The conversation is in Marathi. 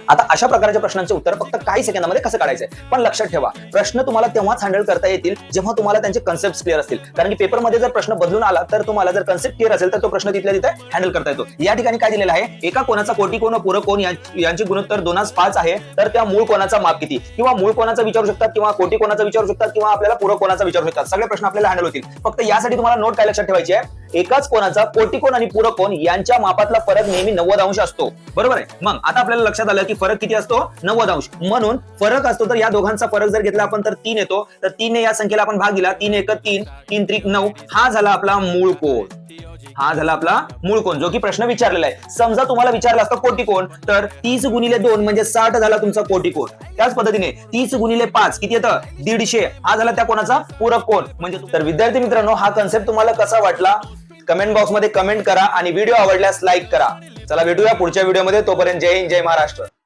आता अशा प्रकारच्या प्रश्नांचे उत्तर फक्त काही सेकंदामध्ये कसं काढायचंय, पण लक्षात ठेवा प्रश्न तुम्हाला तेव्हाच हँडल करता येतील जेव्हा तुम्हाला त्यांचे कन्सेप्ट क्लिअर असतील. कारण की पेपरमध्ये जर प्रश्न बदलून आला तर तुम्हाला जर कन्सेप्ट क्लिअर असेल तर तो प्रश्न तिथल्या तिथे हँडल करता येतो. या ठिकाणी काय दिलेलं आहे, एका कोणाचा कोटी कोण व पूरक कोण यांची गुणोत्तर 2:5 आहे, तर त्या मूळ कोणाचा माप किती, किंवा मूळ कोणाचा विचारू शकतात, किंवा कोटी कोणाचा विचारू शकतात, किंवा आपल्याला पूरक कोणाचा विचारू शकतात. सगळे प्रश्न आपल्याला हँडल होतील. फक्त यासाठी तुम्हाला नोट काय लक्षात ठेवायची आहे, एकाच कोणाचा कोटी कोण आणि पूरक कोण यांच्या मापातला फरक नेहमी 90° असतो. बरोबर आहे. मग आता आपल्याला लक्षात आलं की फरक किती असतो, 90°. म्हणून फरक असतो तर या दोघांचा फरक जर घेतला आपण तर 3 येतो. तर 3 ने या संख्येला आपण भाग दिला, 3 1 3, 3 3 9. हा झाला आपला मूळ कोण. हा झाला आपला मूळ कोण जो की प्रश्न विचारलेला आहे. समजा तुम्हाला विचारला असता कोटी कोण, तर 30 गुणिले 2 म्हणजे 60 झाला तुमचा कोटी कोण. त्याच पद्धतीने 30 गुणिले 5 किती येतं, 150. हा झाला त्या कोणाचा पूरक कोण. म्हणजे तर विद्यार्थी मित्रांनो, हा कन्सेप्ट तुम्हाला कसा वाटला कमेंट बॉक्स मध्ये कमेंट करा आणि व्हिडिओ आवडल्यास लाईक करा. चला भेटूया पुढच्या व्हिडिओमध्ये. तोपर्यंत जय हिंद, जय महाराष्ट्र.